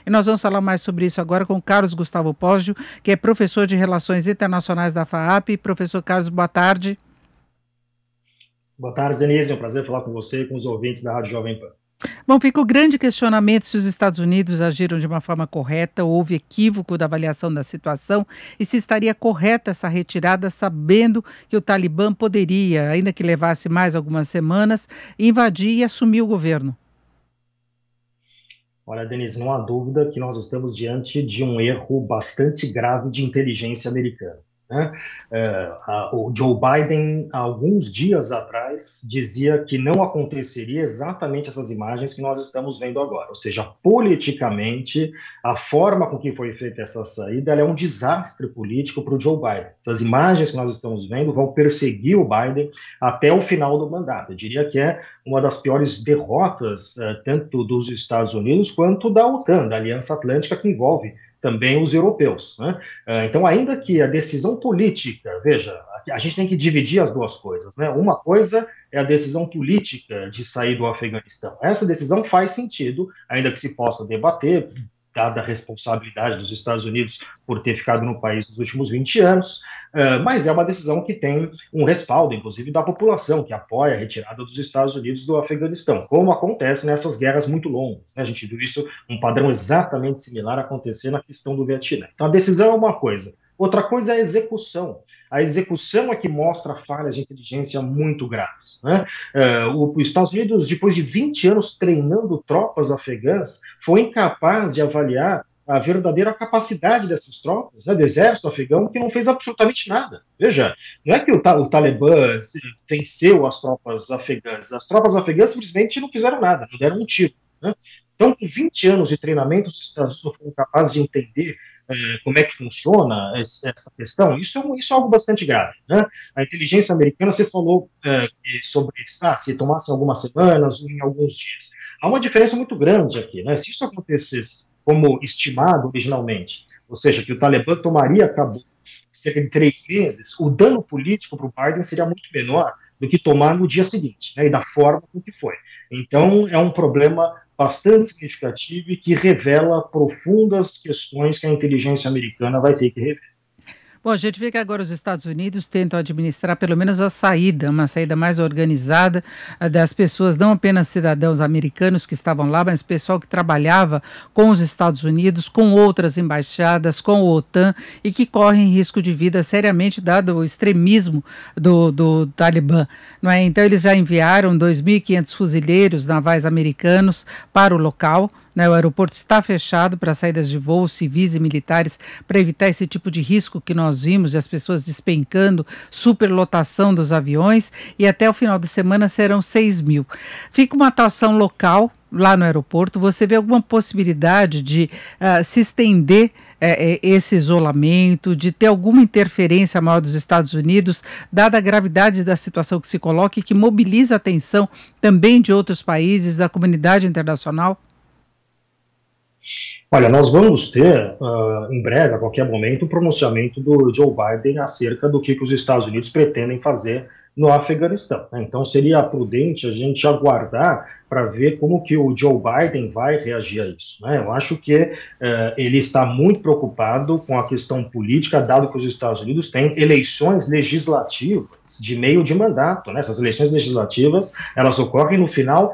E nós vamos falar mais sobre isso agora com Carlos Gustavo Poggio, que é professor de Relações Internacionais da FAAP. Professor Carlos, boa tarde. Boa tarde, Denise. É um prazer falar com você e com os ouvintes da Rádio Jovem Pan. Bom, fica o grande questionamento se os Estados Unidos agiram de uma forma correta, houve equívoco da avaliação da situação e se estaria correta essa retirada, sabendo que o Talibã poderia, ainda que levasse mais algumas semanas, invadir e assumir o governo. Olha, Denise, não há dúvida que nós estamos diante de um erro bastante grave de inteligência americana, né? O Joe Biden, há alguns dias atrás, dizia que não aconteceria exatamente essas imagens que nós estamos vendo agora. Ou seja, politicamente, a forma com que foi feita essa saída ela é um desastre político para o Joe Biden. Essas imagens que nós estamos vendo vão perseguir o Biden até o final do mandato. Eu diria que é uma das piores derrotas, tanto dos Estados Unidos quanto da OTAN, da Aliança Atlântica, que envolve também os europeus, né? Então, ainda que a decisão política, veja, a gente tem que dividir as duas coisas, né? Uma coisa é a decisão política de sair do Afeganistão. Essa decisão faz sentido, ainda que se possa debater, dada a responsabilidade dos Estados Unidos por ter ficado no país nos últimos 20 anos, mas é uma decisão que tem um respaldo, inclusive, da população, que apoia a retirada dos Estados Unidos do Afeganistão, como acontece nessas guerras muito longas, né? A gente viu isso, um padrão exatamente similar acontecer na questão do Vietnã. Então, a decisão é uma coisa. Outra coisa é a execução. A execução é que mostra falhas de inteligência muito graves, né? Os Estados Unidos, depois de 20 anos treinando tropas afegãs, foi incapaz de avaliar a verdadeira capacidade dessas tropas, né, do exército afegão, que não fez absolutamente nada. Veja, não é que o Talibã venceu as tropas afegãs simplesmente não fizeram nada, não deram um tiro, né? Então, com 20 anos de treinamento, os Estados Unidos foram capazes de entender como é que funciona essa questão. Isso é algo bastante grave, né? A inteligência americana, você falou sobre se tomasse algumas semanas ou em alguns dias. Há uma diferença muito grande aqui, né? Se isso acontecesse como estimado originalmente, ou seja, que o Talibã tomaria cabo cerca de 3 meses, o dano político para o Biden seria muito menor do que tomar no dia seguinte, né, e da forma com que foi. Então, é um problema bastante significativo e que revela profundas questões que a inteligência americana vai ter que rever. Bom, a gente vê que agora os Estados Unidos tentam administrar pelo menos a saída, uma saída mais organizada das pessoas, não apenas cidadãos americanos que estavam lá, mas pessoal que trabalhava com os Estados Unidos, com outras embaixadas, com o OTAN e que correm risco de vida seriamente dado o extremismo do Talibã, não é? Então eles já enviaram 2.500 fuzileiros navais americanos para o local. O aeroporto está fechado para saídas de voos civis e militares para evitar esse tipo de risco que nós vimos, de as pessoas despencando, superlotação dos aviões, e até o final de semana serão 6.000. Fica uma atuação local lá no aeroporto. Você vê alguma possibilidade de se estender esse isolamento, de ter alguma interferência maior dos Estados Unidos, dada a gravidade da situação que se coloca e que mobiliza a atenção também de outros países, da comunidade internacional? Olha, nós vamos ter, em breve, a qualquer momento, o pronunciamento do Joe Biden acerca do que os Estados Unidos pretendem fazer no Afeganistão, né? Então, seria prudente a gente aguardar para ver como que o Joe Biden vai reagir a isso, né? Eu acho que ele está muito preocupado com a questão política, dado que os Estados Unidos têm eleições legislativas de meio de mandato, né? Essas eleições legislativas, elas ocorrem no final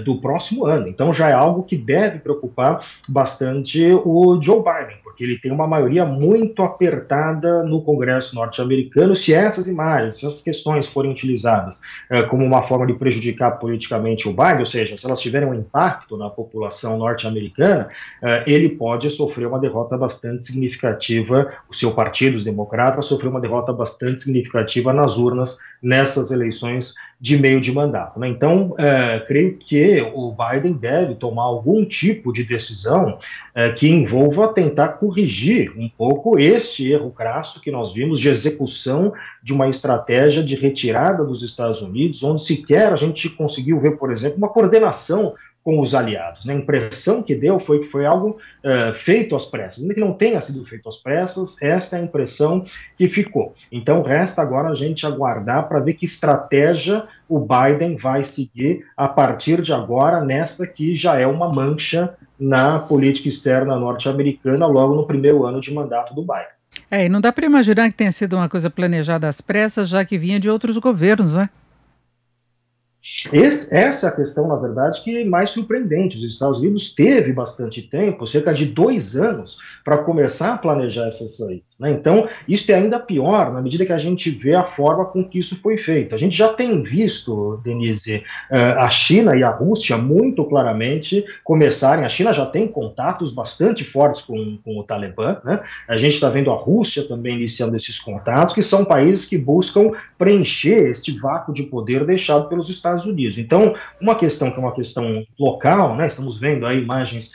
do próximo ano. Então já é algo que deve preocupar bastante o Joe Biden, porque ele tem uma maioria muito apertada no Congresso norte-americano. Se essas imagens, se essas questões forem utilizadas como uma forma de prejudicar politicamente o Biden, ou seja, se elas tiverem um impacto na população norte-americana, ele pode sofrer uma derrota bastante significativa, o seu partido, os democratas, sofreu uma derrota bastante significativa nas urnas nessas eleições de meio de mandato, né? Então, creio que o Biden deve tomar algum tipo de decisão que envolva tentar corrigir um pouco este erro crasso que nós vimos de execução de uma estratégia de retirada dos Estados Unidos, onde sequer a gente conseguiu ver, por exemplo, uma coordenação com os aliados, né? A impressão que deu foi que foi algo feito às pressas. Ainda que não tenha sido feito às pressas, esta é a impressão que ficou. Então, resta agora a gente aguardar para ver que estratégia o Biden vai seguir a partir de agora, nesta que já é uma mancha na política externa norte-americana, logo no primeiro ano de mandato do Biden. E não dá para imaginar que tenha sido uma coisa planejada às pressas, já que vinha de outros governos, né? Essa é a questão, na verdade, que é mais surpreendente. Os Estados Unidos teve bastante tempo, cerca de 2 anos, para começar a planejar essas saídas, né? Então, isso é ainda pior na medida que a gente vê a forma com que isso foi feito. A gente já tem visto, Denise, a China e a Rússia muito claramente começarem. A China já tem contatos bastante fortes com o Talibã, né? A gente está vendo a Rússia também iniciando esses contatos, que são países que buscam preencher este vácuo de poder deixado pelos Estados Unidos. Então, uma questão que é uma questão local, né? Estamos vendo aí imagens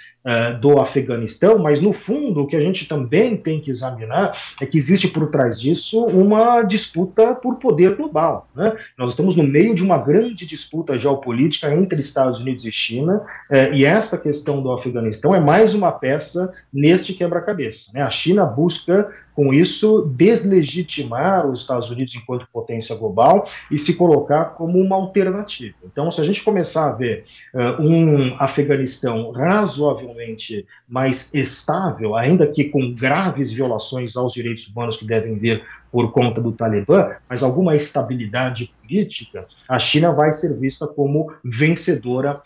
do Afeganistão, mas no fundo o que a gente também tem que examinar é que existe por trás disso uma disputa por poder global, né? Nós estamos no meio de uma grande disputa geopolítica entre Estados Unidos e China, e esta questão do Afeganistão é mais uma peça neste quebra-cabeça, né? A China busca com isso deslegitimar os Estados Unidos enquanto potência global e se colocar como uma alternativa. Então, se a gente começar a ver um Afeganistão razoavelmente mais estável, ainda que com graves violações aos direitos humanos que devem vir por conta do Talibã, mas alguma estabilidade política, a China vai ser vista como vencedora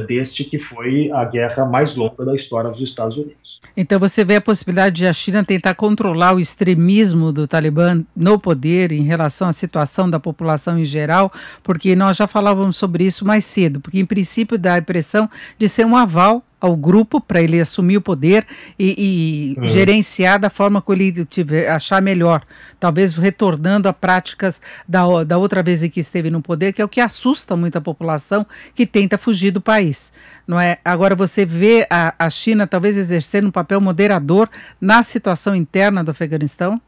deste que foi a guerra mais longa da história dos Estados Unidos. Então você vê a possibilidade de a China tentar controlar o extremismo do Talibã no poder em relação à situação da população em geral, porque nós já falávamos sobre isso mais cedo, porque em princípio dá a impressão de ser um aval ao grupo para ele assumir o poder e gerenciar da forma que ele achar melhor, talvez retornando a práticas da outra vez em que esteve no poder, que é o que assusta muito a população que tenta fugir do país, não é? Agora você vê a China talvez exercendo um papel moderador na situação interna do Afeganistão?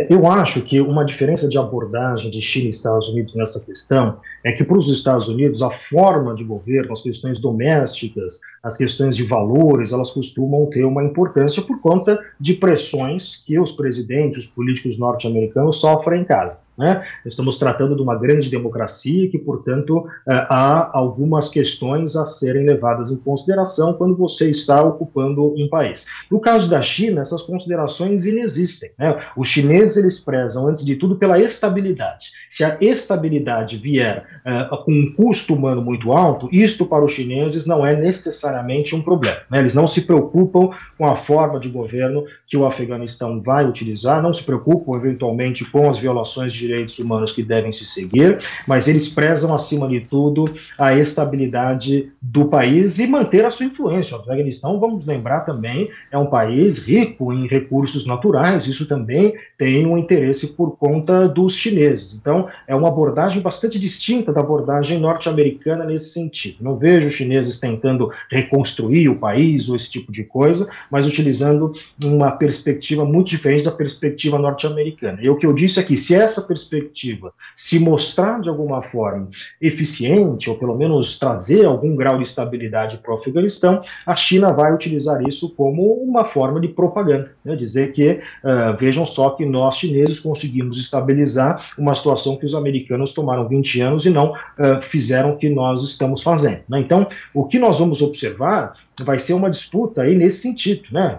Eu acho que uma diferença de abordagem de China e Estados Unidos nessa questão é que para os Estados Unidos a forma de governo, as questões domésticas, as questões de valores, elas costumam ter uma importância por conta de pressões que os presidentes, os políticos norte-americanos sofrem em casa, né? Estamos tratando de uma grande democracia que, portanto, há algumas questões a serem levadas em consideração quando você está ocupando um país. No caso da China, essas considerações inexistem, né? Os chineses, eles prezam, antes de tudo, pela estabilidade. Se a estabilidade vier com um custo humano muito alto, isto para os chineses não é necessariamente um problema, né? Eles não se preocupam com a forma de governo que o Afeganistão vai utilizar, não se preocupam, eventualmente, com as violações de direitos humanos que devem se seguir, mas eles prezam, acima de tudo, a estabilidade do país e manter a sua influência. O Afeganistão, vamos lembrar também, é um país rico em recursos naturais, isso também tem um interesse por conta dos chineses. Então, é uma abordagem bastante distinta da abordagem norte-americana nesse sentido. Não vejo os chineses tentando reconstruir o país ou esse tipo de coisa, mas utilizando uma perspectiva muito diferente da perspectiva norte-americana. E o que eu disse é que se essa perspectiva se mostrar de alguma forma eficiente, ou pelo menos trazer algum grau de estabilidade para o Afeganistão, a China vai utilizar isso como uma forma de propaganda, né? Dizer que vejam só que nós chineses conseguimos estabilizar uma situação que os americanos tomaram 20 anos e não fizeram o que nós estamos fazendo, né? Então, o que nós vamos observar vai ser uma disputa aí nesse sentido, né?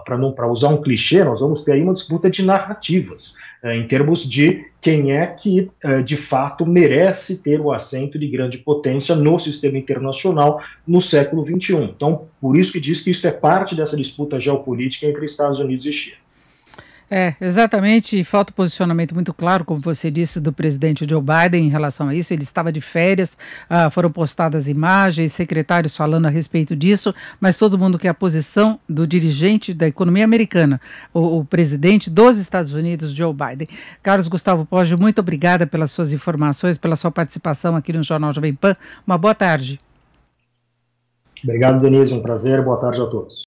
Para usar um clichê, nós vamos ter aí uma disputa de narrativas, em termos de quem é que, de fato, merece ter o assento de grande potência no sistema internacional no século XXI. Então, por isso que diz que isso é parte dessa disputa geopolítica entre Estados Unidos e China. Exatamente, e falta um posicionamento muito claro, como você disse, do presidente Joe Biden em relação a isso. Ele estava de férias, foram postadas imagens, secretários falando a respeito disso, mas todo mundo quer a posição do dirigente da economia americana, o presidente dos Estados Unidos, Joe Biden. Carlos Gustavo Poggi, muito obrigada pelas suas informações, pela sua participação aqui no Jornal Jovem Pan. Uma boa tarde. Obrigado, Denise, um prazer, boa tarde a todos.